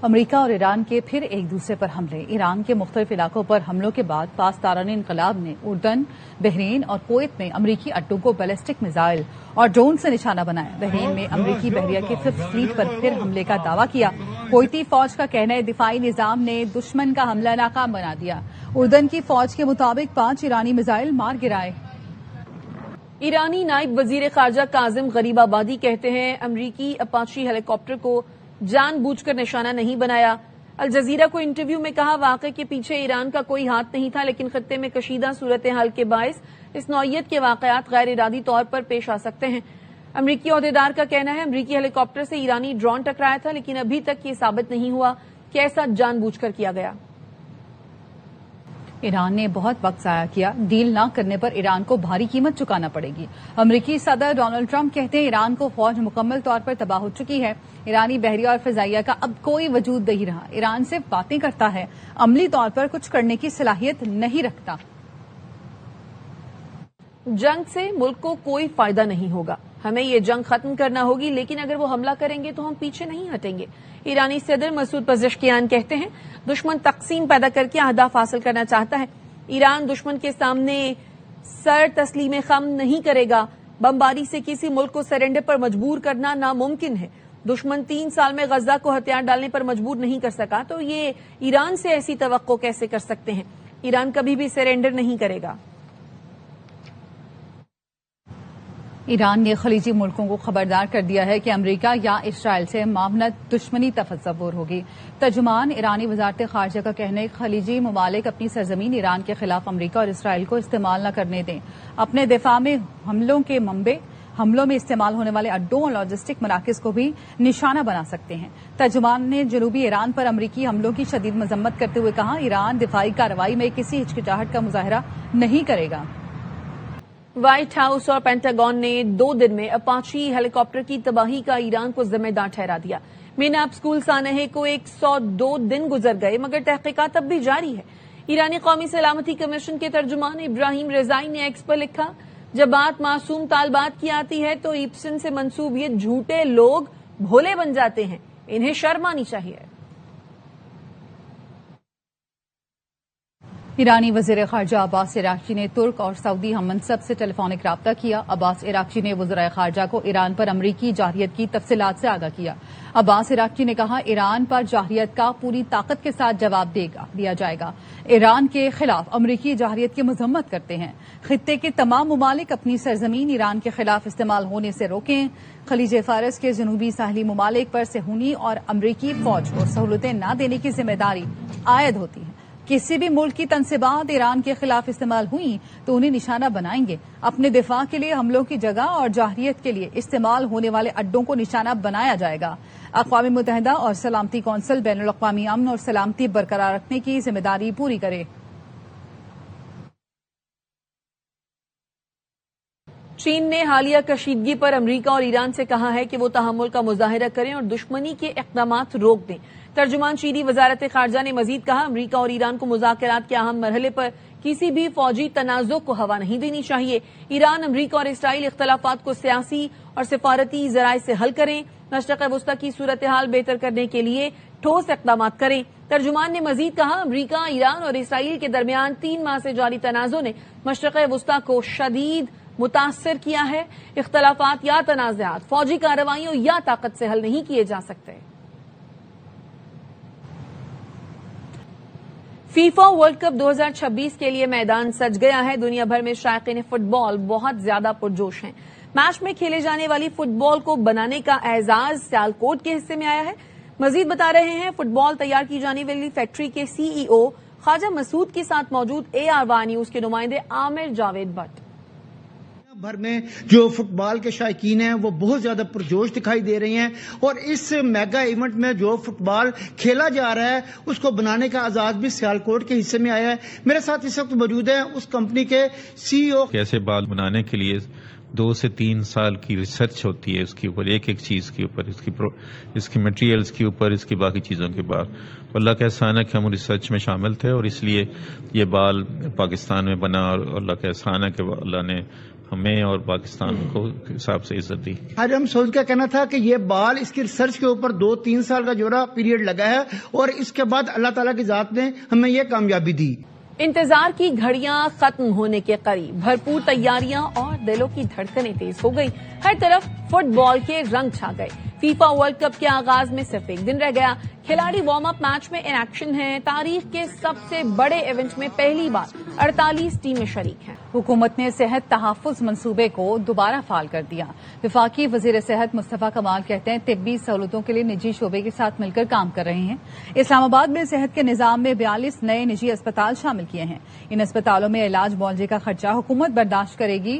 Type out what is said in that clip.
امریکہ اور ایران کے پھر ایک دوسرے پر حملے۔ ایران کے مختلف علاقوں پر حملوں کے بعد پاسداران انقلاب نے اردن، بحرین اور کویت میں امریکی اڈوں کو بیلسٹک میزائل اور ڈرون سے نشانہ بنایا۔ بحرین میں امریکی بحریہ کی 5th فلیٹ پر پھر حملے کا دعویٰ کیا۔ کویتی فوج کا کہنا ہے دفاعی نظام نے دشمن کا حملہ ناکام بنا دیا۔ اردن کی فوج کے مطابق 5 ایرانی میزائل مار گرائے۔ ایرانی نائب وزیر خارجہ کاظم غریب آبادی کہتے ہیں امریکی اپاچی ہیلی کاپٹر کو جان بوجھ کر نشانہ نہیں بنایا۔ الجزیرہ کو انٹرویو میں کہا واقعے کے پیچھے ایران کا کوئی ہاتھ نہیں تھا، لیکن خطے میں کشیدہ صورتحال کے باعث اس نوعیت کے واقعات غیر ارادی طور پر پیش آ سکتے ہیں۔ امریکی عہدیدار کا کہنا ہے امریکی ہیلی کاپٹر سے ایرانی ڈرون ٹکرایا تھا، لیکن ابھی تک یہ ثابت نہیں ہوا کہ ایسا جان بوجھ کر کیا گیا۔ ایران نے بہت وقت ضائع کیا، ڈیل نہ کرنے پر ایران کو بھاری قیمت چکانا پڑے گی۔ امریکی صدر ڈونلڈ ٹرمپ کہتے ہیں ایران کو فوج مکمل طور پر تباہ ہو چکی ہے۔ ایرانی بحریہ اور فضائیہ کا اب کوئی وجود نہیں رہا۔ ایران صرف باتیں کرتا ہے، عملی طور پر کچھ کرنے کی صلاحیت نہیں رکھتا۔ جنگ سے ملک کو کوئی فائدہ نہیں ہوگا، ہمیں یہ جنگ ختم کرنا ہوگی، لیکن اگر وہ حملہ کریں گے تو ہم پیچھے نہیں ہٹیں گے۔ ایرانی صدر مسعود پزشکیان کہتے ہیں دشمن تقسیم پیدا کر کے اہداف حاصل کرنا چاہتا ہے۔ ایران دشمن کے سامنے سر تسلیم خم نہیں کرے گا۔ بمباری سے کسی ملک کو سرنڈر پر مجبور کرنا ناممکن ہے۔ دشمن 3 سال میں غزہ کو ہتھیار ڈالنے پر مجبور نہیں کر سکا، تو یہ ایران سے ایسی توقع کیسے کر سکتے ہیں؟ ایران کبھی بھی سرنڈر نہیں کرے گا۔ ایران نے خلیجی ملکوں کو خبردار کر دیا ہے کہ امریکہ یا اسرائیل سے معاونت دشمنی تصور ہوگی۔ ترجمان ایرانی وزارت خارجہ کا کہنا ہے خلیجی ممالک اپنی سرزمین ایران کے خلاف امریکہ اور اسرائیل کو استعمال نہ کرنے دیں۔ اپنے دفاع میں حملوں میں استعمال ہونے والے اڈوں اور لاجسٹک مراکز کو بھی نشانہ بنا سکتے ہیں۔ ترجمان نے جنوبی ایران پر امریکی حملوں کی شدید مذمت کرتے ہوئے کہا ایران دفاعی کارروائی میں کسی ہچکچاہٹ کا مظاہرہ نہیں کرے گا۔ وائٹ ہاؤس اور پینٹاگون نے 2 دن میں اپاچی ہیلی کاپٹر کی تباہی کا ایران کو ذمہ دار ٹھہرا دیا۔ میناب اسکول سانحے کو 102 دن گزر گئے، مگر تحقیقات اب بھی جاری ہے۔ ایرانی قومی سلامتی کمیشن کے ترجمان ابراہیم رضائی نے ایکس پر لکھا جب بات معصوم طالبات کی آتی ہے تو ایپسن سے منسوب یہ جھوٹے لوگ بھولے بن جاتے ہیں، انہیں شرم آنی چاہیے۔ ایرانی وزیر خارجہ عباس عراقچی نے ترک اور سعودی ہم منصب سے ٹیلی فونک رابطہ کیا۔ عباس عراقچی نے وزراء خارجہ کو ایران پر امریکی جارحیت کی تفصیلات سے آگاہ کیا۔ عباس عراقچی نے کہا ایران پر جارحیت کا پوری طاقت کے ساتھ جواب دیا جائے گا۔ ایران کے خلاف امریکی جارحیت کی مذمت کرتے ہیں۔ خطے کے تمام ممالک اپنی سرزمین ایران کے خلاف استعمال ہونے سے روکیں۔ خلیج فارس کے جنوبی ساحلی ممالک پر صہیونی اور امریکی فوج کو سہولتیں نہ دینے کی ذمہ داری عائد ہوتی ہے۔ کسی بھی ملک کی تنصیبات ایران کے خلاف استعمال ہوئیں تو انہیں نشانہ بنائیں گے۔ اپنے دفاع کے لیے حملوں کی جگہ اور جارحیت کے لیے استعمال ہونے والے اڈوں کو نشانہ بنایا جائے گا۔ اقوام متحدہ اور سلامتی کونسل بین الاقوامی امن اور سلامتی برقرار رکھنے کی ذمہ داری پوری کرے۔ چین نے حالیہ کشیدگی پر امریکہ اور ایران سے کہا ہے کہ وہ تحمل کا مظاہرہ کریں اور دشمنی کے اقدامات روک دیں۔ ترجمان چینی وزارت خارجہ نے مزید کہا امریکہ اور ایران کو مذاکرات کے اہم مرحلے پر کسی بھی فوجی تنازع کو ہوا نہیں دینی چاہیے۔ ایران، امریکہ اور اسرائیل اختلافات کو سیاسی اور سفارتی ذرائع سے حل کریں، مشرق وسطی کی صورتحال بہتر کرنے کے لیے ٹھوس اقدامات کریں۔ ترجمان نے مزید کہا امریکہ، ایران اور اسرائیل کے درمیان 3 ماہ سے جاری تنازع نے مشرق وسطی کو شدید متاثر کیا ہے۔ اختلافات یا تنازعات فوجی کارروائیوں یا طاقت سے حل نہیں کیے جا سکتے۔ فیفا ورلڈ کپ 2026 کے لیے میدان سج گیا ہے۔ دنیا بھر میں شائقین فٹ بال بہت زیادہ پرجوش ہیں۔ میچ میں کھیلے جانے والی فٹ بال کو بنانے کا اعزاز سیالکوٹ کے حصے میں آیا ہے۔ مزید بتا رہے ہیں فٹ بال تیار کی جانے والی فیکٹری کے CEO خواجہ مسعود کے ساتھ موجود ARY نیوز کے نمائندے عامر جاوید بٹ۔ بھر میں جو فٹ بال کے شائقین ہیں وہ بہت زیادہ پرجوش دکھائی دے رہے ہیں، اور اس میگا ایونٹ میں جو فٹ بال کھیلا جا رہا ہے اس کو بنانے کا اعزاز بھی سیالکوٹ کے حصے میں آیا ہے۔ میرے ساتھ اس وقت موجود ہیں اس کمپنی کے CEO۔ ایسے بال بنانے کے لیے 2 سے 3 سال کی ریسرچ ہوتی ہے اس کے اوپر، ایک چیز کے اوپر، اس کی مٹیریلز کے اوپر، اس کی باقی چیزوں کے بعد۔ اللہ کا احسان ہے کہ ہم ریسرچ میں شامل تھے اور اس لیے یہ بال پاکستان میں بنا، اور اللہ کا احسان ہے کہ اللہ نے ہمیں اور پاکستان کو حساب سے عزت دی. حاجی مسعود کا کہنا تھا کہ یہ بال اس کی ریسرچ کے اوپر 2-3 سال کا جوڑا پیریڈ لگا ہے اور اس کے بعد اللہ تعالیٰ کی ذات نے ہمیں یہ کامیابی دی. انتظار کی گھڑیاں ختم ہونے کے قریب، بھرپور تیاریاں اور دلوں کی دھڑکنیں تیز ہو گئی. ہر طرف فٹ بال کے رنگ چھا گئے. فیفا ورلڈ کپ کے آغاز میں صرف ایک دن رہ گیا. کھلاڑی وارم اپ میچ میں ان ایکشن ہیں. تاریخ کے سب سے بڑے ایونٹ میں پہلی بار 48 ٹیمیں شریک ہیں. حکومت نے صحت تحفظ منصوبے کو دوبارہ فعال کر دیا. وفاقی وزیر صحت مصطفیٰ کمال کہتے ہیں طبی سہولتوں کے لیے نجی شعبے کے ساتھ مل کر کام کر رہے ہیں. اسلام آباد میں صحت کے نظام میں 42 نئے نجی اسپتال شامل کیے ہیں. ان اسپتالوں میں علاج معالجے کا خرچہ حکومت برداشت کرے گی.